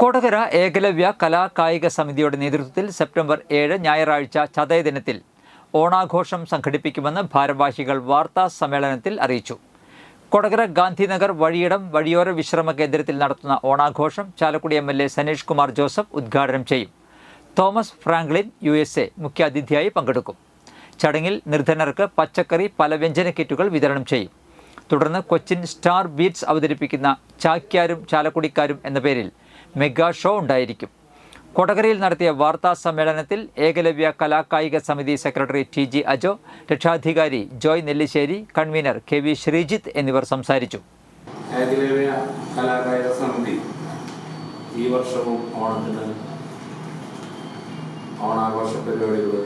കൊടകര ഏകലവ്യ കലാകായിക സമിതിയുടെ നേതൃത്വത്തിൽ സെപ്റ്റംബർ 7 ഞായറാഴ്ച ചതയ ദിനത്തിൽ ഓണാഘോഷം സംഘടിപ്പിക്കുമെന്ന് ഭാരവാഹികൾ വാർത്താ സമ്മേളനത്തിൽ അറിയിച്ചു. കൊടകര ഗാന്ധിനഗർ വഴിയിടം വഴിയോര വിശ്രമ കേന്ദ്രത്തിൽ നടത്തുന്ന ഓണാഘോഷം ചാലക്കുടി MLA സനീഷ് കുമാർ ജോസഫ് ഉദ്ഘാടനം ചെയ്യും. തോമസ് ഫ്രാങ്ക്ലിൻ USA മുഖ്യാതിഥിയായി പങ്കെടുക്കും. ചടങ്ങിൽ നിർധനർക്ക് പച്ചക്കറി പലവ്യഞ്ജന കിറ്റുകൾ വിതരണം ചെയ്യും. തുടർന്ന് കൊച്ചിൻ സ്റ്റാർ ബീറ്റ്സ് അവതരിപ്പിക്കുന്ന ചാക്യാരും ചാലക്കുടിക്കാരും എന്ന പേരിൽ മെഗാ ഷോ ഉണ്ടായിരിക്കും. കൊടകരയിൽ നടത്തിയ വാർത്താ സമ്മേളനത്തിൽ ഏകലവ്യ കലാകായിക സമിതി സെക്രട്ടറി TG അജോ, രക്ഷാധികാരി ജോയ് നെല്ലിശ്ശേരി, കൺവീനർ KV ശ്രീജിത്ത് എന്നിവർ സംസാരിച്ചു. ഏകലവ്യ കലാകായിക സമിതി ഈ വർഷവും ഓണത്തിന് ഓണാഘോഷ പരിപാടികൾ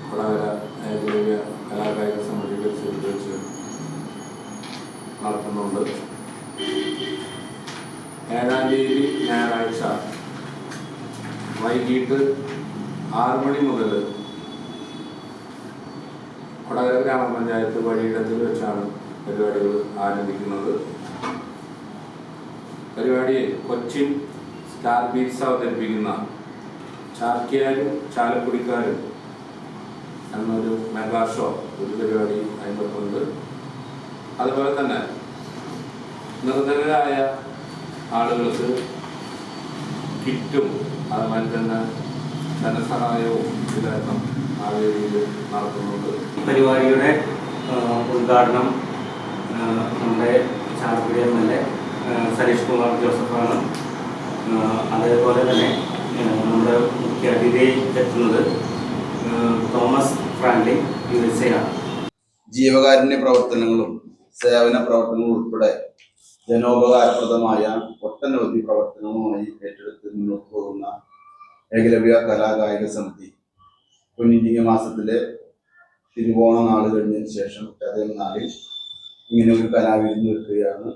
കൊടകര ഏകലവ്യ കലാകായിക സമിതി വെച്ച് നടത്തുന്നുണ്ട്. 7-ാം തീയതി ഞായറാഴ്ച വൈകിട്ട് 6 മണി മുതൽ കൊടകര ഗ്രാമപഞ്ചായത്ത് വഴിയിടത്തിൽ വെച്ചാണ് പരിപാടികൾ ആരംഭിക്കുന്നത്. പരിപാടിയിൽ കൊച്ചിൻ സ്റ്റാർ ബീറ്റ്സ് അവതരിപ്പിക്കുന്ന ചാക്യാരും ചാലക്കുടിക്കാരും എന്നൊരു മെഗാ ഷോ ഒരു പരിപാടി അതിനൊപ്പമുണ്ട്. അതുപോലെ തന്നെ നിർധനരായ ആളുകൾക്ക് കിറ്റും അതുപോലെ തന്നെ ധനസഹായവും വിതരണം ആ രീതിയിൽ നടത്തുന്നുണ്ട്. പരിപാടിയുടെ ഉദ്ഘാടനം നമ്മുടെ ചാലക്കുടി MLA സനീഷ് കുമാർ ജോസഫാണ്. അതേപോലെ തന്നെ നമ്മുടെ മുഖ്യ അതിഥിയായി എത്തുന്നത് തോമസ് ഫ്രാങ്ക്ലിൻ USA ആണ്. ജീവകാരുണ്യ പ്രവർത്തനങ്ങളും സേവന പ്രവർത്തനങ്ങളും ഉൾപ്പെടെ ജനോപകാരപ്രദമായ ഒട്ടനവധി പ്രവർത്തനങ്ങളുമായി ഏറ്റെടുത്ത് മുന്നോട്ട് പോകുന്ന ഏകലവ്യ കലാകായിക സമിതി പൊന്നിഞ്ചിങ്ങ മാസത്തിലെ തിരുവോണ നാൾ കഴിഞ്ഞതിന് ശേഷം ചതയം നാളിൽ ഇങ്ങനെ ഒരു കലാവിരുന്ന് വെക്കുകയാണ്.